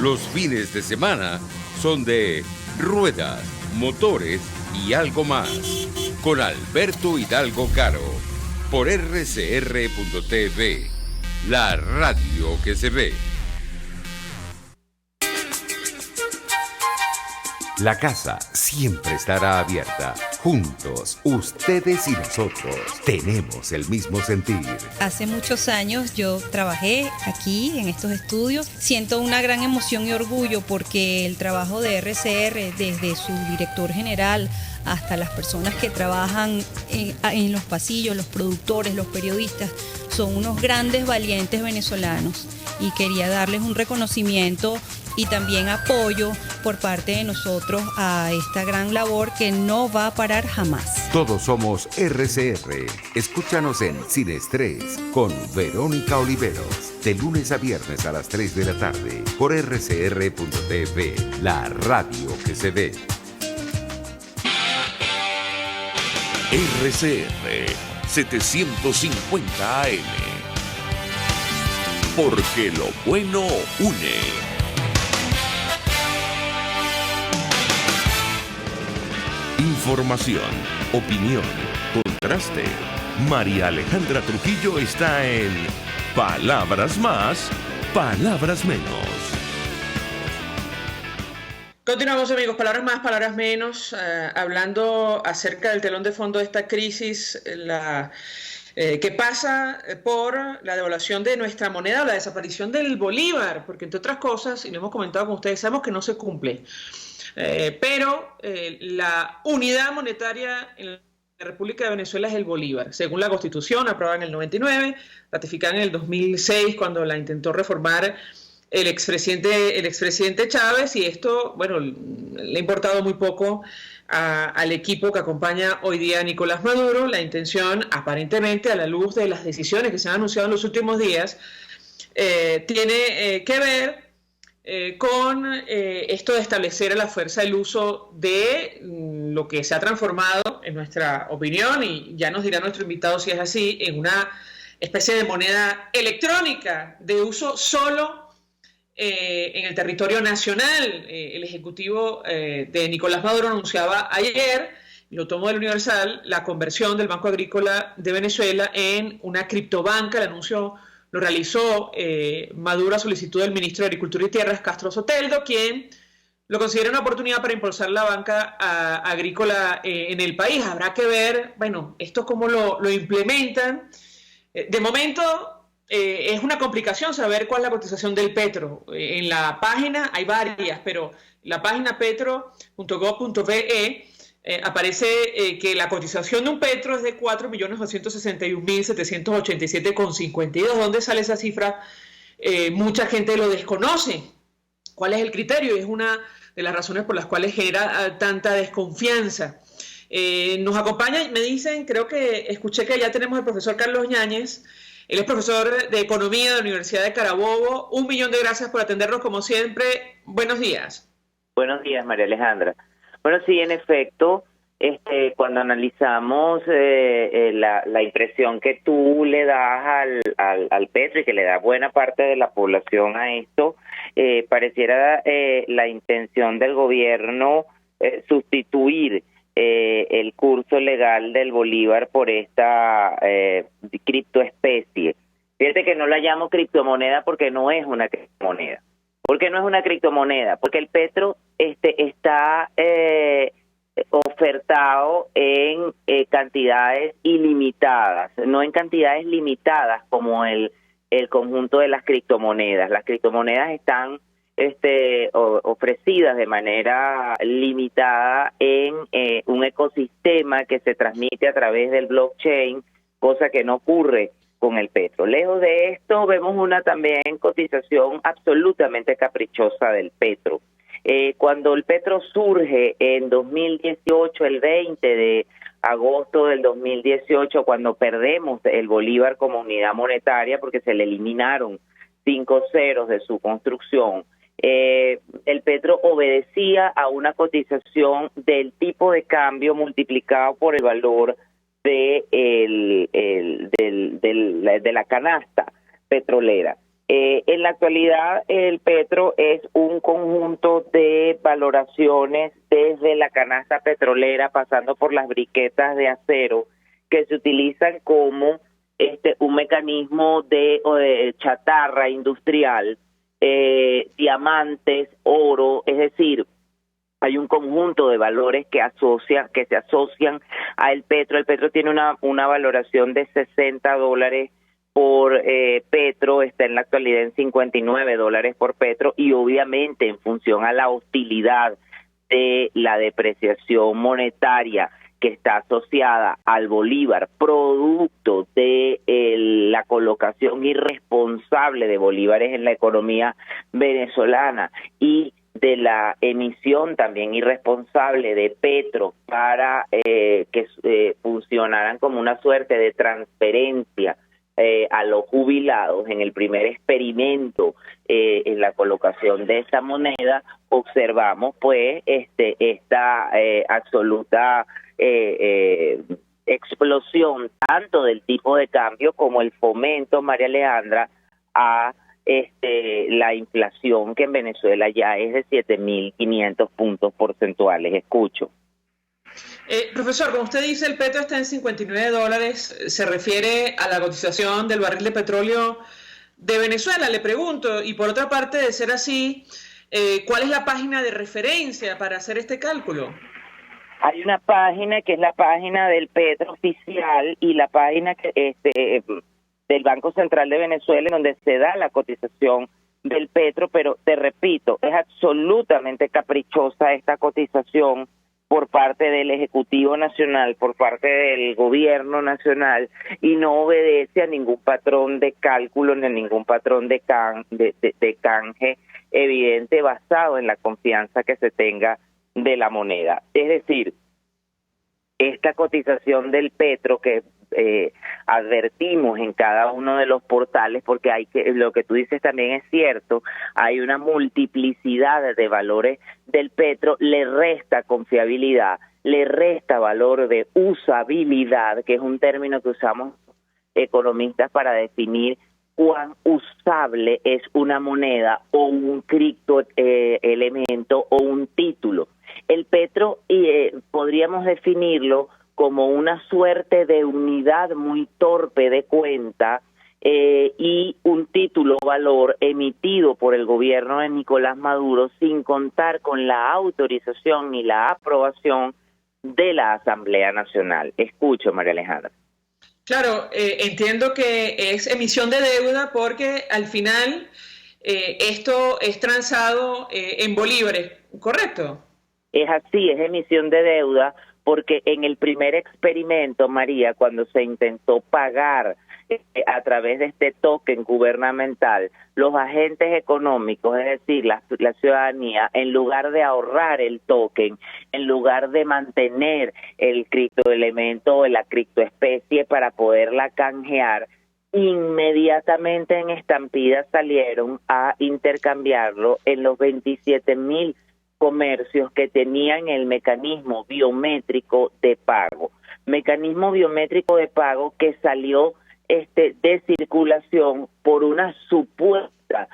Los fines de semana son de Ruedas, Motores y algo más, con Alberto Hidalgo Caro, por rcr.tv, la radio que se ve. La casa siempre estará abierta. Juntos, ustedes y nosotros, tenemos el mismo sentir. Hace muchos años yo trabajé aquí en estos estudios. Siento una gran emoción y orgullo porque el trabajo de RCR, desde su director general hasta las personas que trabajan en los pasillos, los productores, los periodistas, son unos grandes valientes venezolanos. Y quería darles un reconocimiento y también apoyo por parte de nosotros a esta gran labor que no va a parar jamás. Todos somos RCR. Escúchanos en Sin Estrés con Verónica Oliveros, de lunes a viernes a las 3 de la tarde, por rcr.tv, la radio que se ve. RCR 750 AM. Porque lo bueno une. Información, opinión, contraste. María Alejandra Trujillo está en Palabras Más, Palabras Menos. Continuamos, amigos, palabras más, palabras menos, hablando acerca del telón de fondo de esta crisis, que pasa por la devaluación de nuestra moneda o la desaparición del bolívar, porque entre otras cosas, y lo hemos comentado con ustedes, sabemos que no se cumple, pero la unidad monetaria en la República de Venezuela es el bolívar, según la Constitución, aprobada en el 99, ratificada en el 2006 cuando la intentó reformar el expresidente Chávez, y esto, bueno, le ha importado muy poco al equipo que acompaña hoy día a Nicolás Maduro. La intención, aparentemente, a la luz de las decisiones que se han anunciado en los últimos días, tiene que ver con esto de establecer a la fuerza el uso de lo que se ha transformado, en nuestra opinión, y ya nos dirá nuestro invitado si es así, en una especie de moneda electrónica de uso solo en el territorio nacional. El ejecutivo de Nicolás Maduro anunciaba ayer, y lo tomó del Universal, la conversión del Banco Agrícola de Venezuela en una criptobanca. El anuncio lo realizó Maduro a solicitud del ministro de Agricultura y Tierras, Castro Soteldo, quien lo considera una oportunidad para impulsar la banca agrícola en el país. Habrá que ver, bueno, esto cómo lo implementan. De momento, es una complicación saber cuál es la cotización del petro. En la página hay varias, pero la página petro.gov.be aparece que la cotización de un petro es de 4.261.787,52. ¿Dónde sale esa cifra? Mucha gente lo desconoce. ¿Cuál es el criterio? Es una de las razones por las cuales genera tanta desconfianza. Nos acompaña, me dicen, creo que escuché que ya tenemos al profesor Carlos Yáñez. Él es profesor de Economía de la Universidad de Carabobo. 1.000.000 de gracias por atendernos como siempre. Buenos días. Buenos días, María Alejandra. Bueno, sí, en efecto, cuando analizamos la impresión que tú le das al petro y que le da buena parte de la población a esto, pareciera la intención del gobierno sustituir el curso legal del bolívar por esta criptoespecie. Fíjate que no la llamo criptomoneda porque no es una criptomoneda. ¿Por qué no es una criptomoneda? Porque el petro está ofertado en cantidades ilimitadas, no en cantidades limitadas como el conjunto de las criptomonedas. Las criptomonedas están ofrecidas de manera limitada en un ecosistema que se transmite a través del blockchain, cosa que no ocurre con el petro. Lejos de esto, vemos una también cotización absolutamente caprichosa del petro. Cuando el petro surge en 2018, el 20 de agosto del 2018, cuando perdemos el bolívar como unidad monetaria porque se le eliminaron 5 ceros de su construcción, el petro obedecía a una cotización del tipo de cambio multiplicado por el valor de la canasta petrolera. En la actualidad, el petro es un conjunto de valoraciones desde la canasta petrolera, pasando por las briquetas de acero, que se utilizan como un mecanismo de chatarra industrial, diamantes, oro, es decir, hay un conjunto de valores que se asocian al petro. El petro tiene una valoración de $60 por petro, está en la actualidad en $59 por petro, y obviamente en función a la hostilidad de la depreciación monetaria que está asociada al bolívar, producto de la colocación irresponsable de bolívares en la economía venezolana y de la emisión también irresponsable de petro para que funcionaran como una suerte de transferencia a los jubilados. En el primer experimento en la colocación de esta moneda, observamos pues esta absoluta explosión tanto del tipo de cambio como el fomento, María Alejandra, a la inflación, que en Venezuela ya es de 7.500 puntos porcentuales. Escucho. Profesor, como usted dice, el petro está en $59, se refiere a la cotización del barril de petróleo de Venezuela. Le pregunto, y por otra parte, de ser así, ¿cuál es la página de referencia para hacer este cálculo? Hay una página que es la página del Petro oficial y la página del Banco Central de Venezuela, en donde se da la cotización del Petro, pero te repito, es absolutamente caprichosa esta cotización por parte del Ejecutivo Nacional, por parte del Gobierno Nacional, y no obedece a ningún patrón de cálculo ni a ningún patrón de canje evidente basado en la confianza que se tenga de la moneda. Es decir, esta cotización del Petro que advertimos en cada uno de los portales, porque lo que tú dices también es cierto, hay una multiplicidad de valores del Petro, le resta confiabilidad, le resta valor de usabilidad, que es un término que usamos economistas para definir cuán usable es una moneda o un criptoelemento o un título. El Petro podríamos definirlo como una suerte de unidad muy torpe de cuenta y un título valor emitido por el gobierno de Nicolás Maduro sin contar con la autorización ni la aprobación de la Asamblea Nacional. Escucho, María Alejandra. Claro, entiendo que es emisión de deuda porque al final esto es transado en bolívares, ¿correcto? Es así, es emisión de deuda, porque en el primer experimento, María, cuando se intentó pagar a través de este token gubernamental, los agentes económicos, es decir, la ciudadanía, en lugar de ahorrar el token, en lugar de mantener el criptoelemento o la criptoespecie para poderla canjear, inmediatamente en estampida salieron a intercambiarlo en los 27,000 comercios que tenían el mecanismo biométrico de pago. Mecanismo biométrico de pago que salió de circulación por una supuesta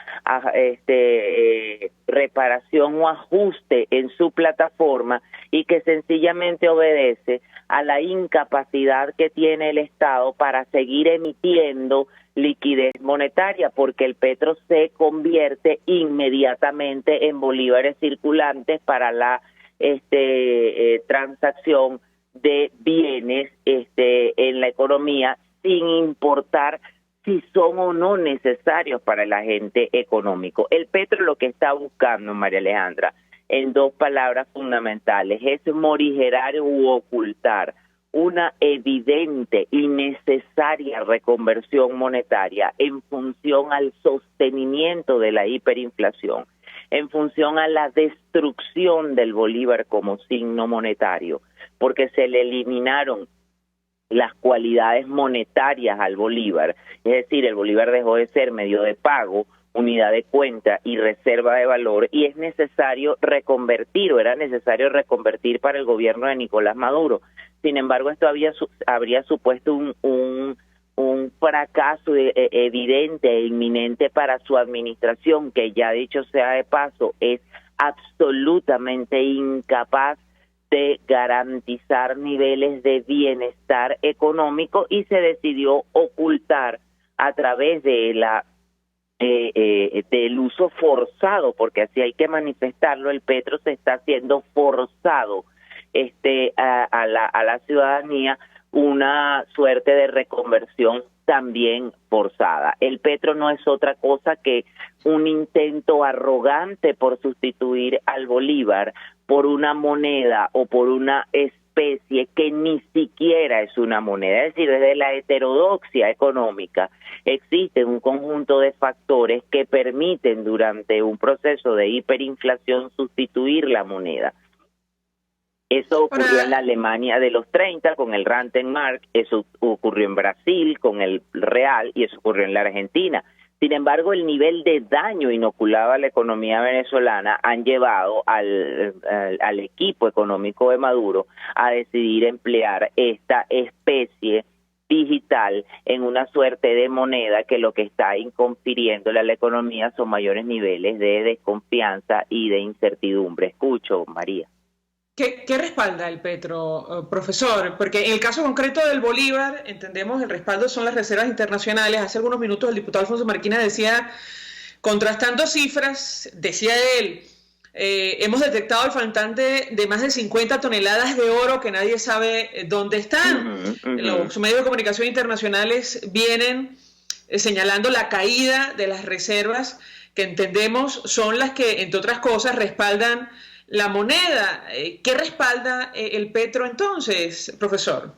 reparación o ajuste en su plataforma y que sencillamente obedece a la incapacidad que tiene el Estado para seguir emitiendo liquidez monetaria, porque el Petro se convierte inmediatamente en bolívares circulantes para la transacción de bienes en la economía, sin importar si son o no necesarios para el agente económico. El Petro lo que está buscando, María Alejandra, en dos palabras fundamentales, es morigerar u ocultar una evidente y necesaria reconversión monetaria en función al sostenimiento de la hiperinflación, en función a la destrucción del bolívar como signo monetario, porque se le eliminaron las cualidades monetarias al bolívar, es decir, el bolívar dejó de ser medio de pago, unidad de cuenta y reserva de valor, y es necesario reconvertir, o era necesario reconvertir para el gobierno de Nicolás Maduro. Sin embargo, esto habría supuesto un fracaso evidente e inminente para su administración, que ya dicho sea de paso, es absolutamente incapaz de garantizar niveles de bienestar económico, y se decidió ocultar a través de del uso forzado, porque así hay que manifestarlo, el Petro se está haciendo forzado a la ciudadanía, una suerte de reconversión también forzada. El Petro no es otra cosa que un intento arrogante por sustituir al bolívar por una moneda o por una especie que ni siquiera es una moneda. Es decir, desde la heterodoxia económica existe un conjunto de factores que permiten durante un proceso de hiperinflación sustituir la moneda. Eso ocurrió en la Alemania de los 30 con el Rentenmark, eso ocurrió en Brasil con el Real y eso ocurrió en la Argentina. Sin embargo, el nivel de daño inoculado a la economía venezolana han llevado al equipo económico de Maduro a decidir emplear esta especie digital en una suerte de moneda que lo que está confiriéndole a la economía son mayores niveles de desconfianza y de incertidumbre. Escucho, María. ¿Qué respalda el Petro, profesor? Porque en el caso concreto del bolívar, entendemos el respaldo son las reservas internacionales. Hace algunos minutos el diputado Alfonso Marquina decía, contrastando cifras, decía él, hemos detectado el faltante de más de 50 toneladas de oro que nadie sabe dónde están. Los medios de comunicación internacionales vienen señalando la caída de las reservas que entendemos son las que, entre otras cosas, respaldan la moneda. ¿Qué respalda el petro entonces, profesor?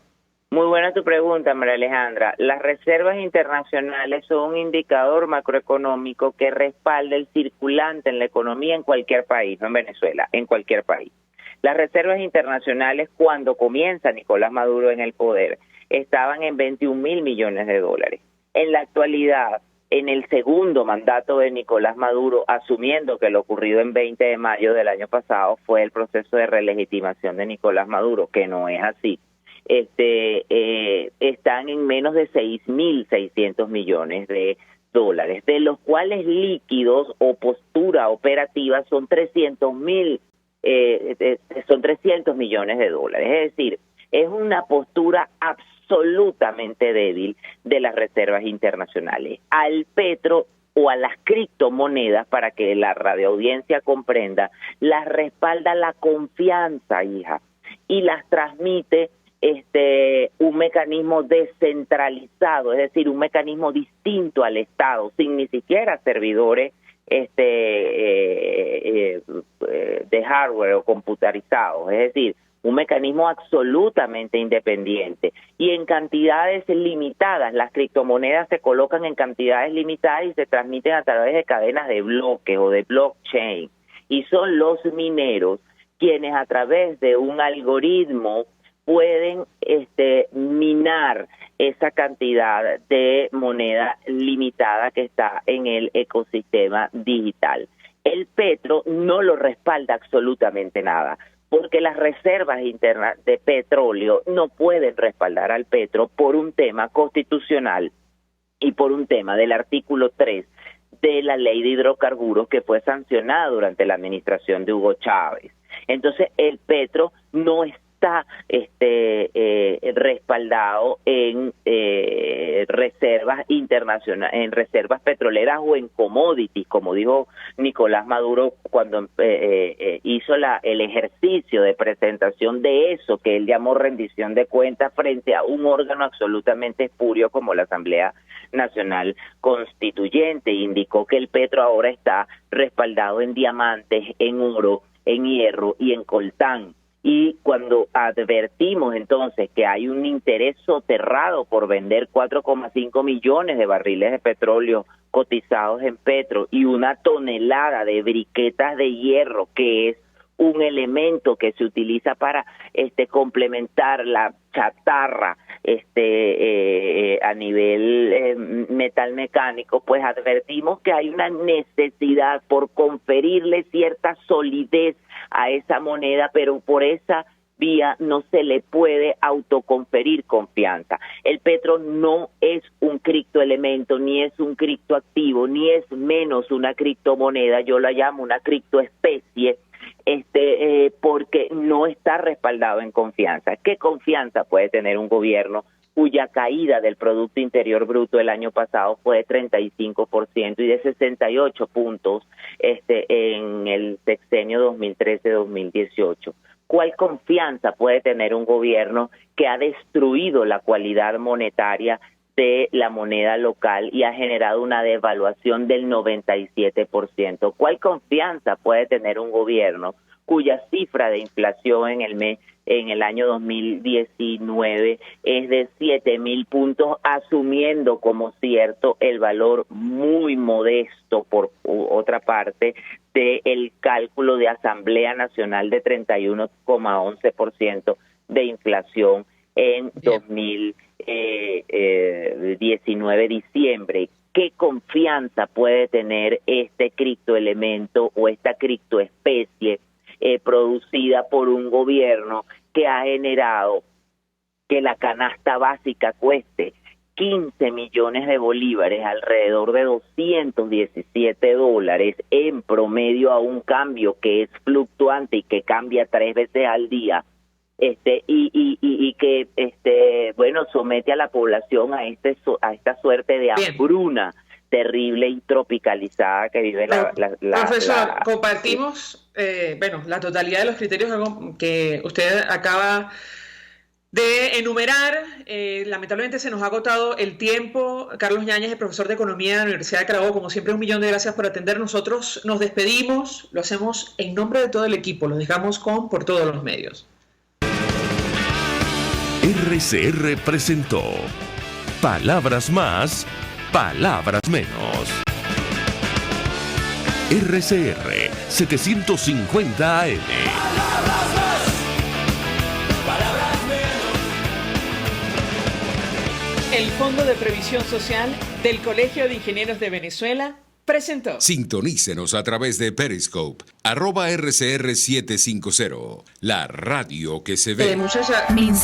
Muy buena tu pregunta, María Alejandra. Las reservas internacionales son un indicador macroeconómico que respalda el circulante en la economía en cualquier país, no en Venezuela, en cualquier país. Las reservas internacionales, cuando comienza Nicolás Maduro en el poder, estaban en 21.000 millones de dólares. En la actualidad, en el segundo mandato de Nicolás Maduro, asumiendo que lo ocurrido en 20 de mayo del año pasado fue el proceso de relegitimación de Nicolás Maduro, que no es así, están en menos de 6.600 millones de dólares, de los cuales líquidos o postura operativa son 300 millones de dólares. Es decir, es una postura absolutamente débil de las reservas internacionales. Al petro o a las criptomonedas, para que la radioaudiencia comprenda, las respalda la confianza, hija, y las transmite un mecanismo descentralizado, es decir, un mecanismo distinto al Estado, sin ni siquiera servidores de hardware o computarizados, es decir, un mecanismo absolutamente independiente y en cantidades limitadas. Las criptomonedas se colocan en cantidades limitadas y se transmiten a través de cadenas de bloques o de blockchain, y son los mineros quienes a través de un algoritmo pueden minar esa cantidad de moneda limitada que está en el ecosistema digital. El petro no lo respalda absolutamente nada, porque las reservas internas de petróleo no pueden respaldar al petro por un tema constitucional y por un tema del artículo 3 de la ley de hidrocarburos que fue sancionada durante la administración de Hugo Chávez. Entonces el petro no está respaldado en reservas internacionales, en reservas petroleras o en commodities, como dijo Nicolás Maduro cuando hizo el ejercicio de presentación de eso que él llamó rendición de cuentas frente a un órgano absolutamente espurio como la Asamblea Nacional Constituyente. Indicó que el petro ahora está respaldado en diamantes, en oro, en hierro y en coltán. Y cuando advertimos entonces que hay un interés soterrado por vender 4,5 millones de barriles de petróleo cotizados en petro y una tonelada de briquetas de hierro, que es un elemento que se utiliza para complementar la chatarra a nivel metal mecánico, pues advertimos que hay una necesidad por conferirle cierta solidez a esa moneda, pero por esa vía no se le puede autoconferir confianza. El petro no es un criptoelemento, ni es un criptoactivo, ni es menos una criptomoneda. Yo la llamo una criptoespecie, porque no está respaldado en confianza. ¿Qué confianza puede tener un gobierno cuya caída del Producto Interior Bruto el año pasado fue de 35% y de 68 puntos en el sexenio 2013-2018? ¿Cuál confianza puede tener un gobierno que ha destruido la cualidad monetaria de la moneda local y ha generado una devaluación del 97%? ¿Cuál confianza puede tener un gobierno cuya cifra de inflación en el año 2019 es de 7.000 puntos, asumiendo como cierto el valor muy modesto, por otra parte, del cálculo de Asamblea Nacional de 31,11% de inflación en 2019 diciembre? ¿Qué confianza puede tener este criptoelemento o esta criptoespecie producida por un gobierno que ha generado que la canasta básica cueste 15 millones de bolívares, alrededor de $217 en promedio, a un cambio que es fluctuante y que cambia 3 veces al día, y que somete a la población a esta suerte de hambruna terrible y tropicalizada que vive la profesor, compartimos la totalidad de los criterios que usted acaba de enumerar. Lamentablemente se nos ha agotado el tiempo. Carlos Yáñez, el profesor de Economía de la Universidad de Carabobo, como siempre, 1.000.000 de gracias por atender. Nosotros nos despedimos, lo hacemos en nombre de todo el equipo, lo dejamos por todos los medios. RCR presentó Palabras Más, Palabras Menos. RCR 750 AM. El Fondo de Previsión Social del Colegio de Ingenieros de Venezuela presentó. Sintonícenos a través de Periscope, @RCR750, la radio que se ve. Muchacha.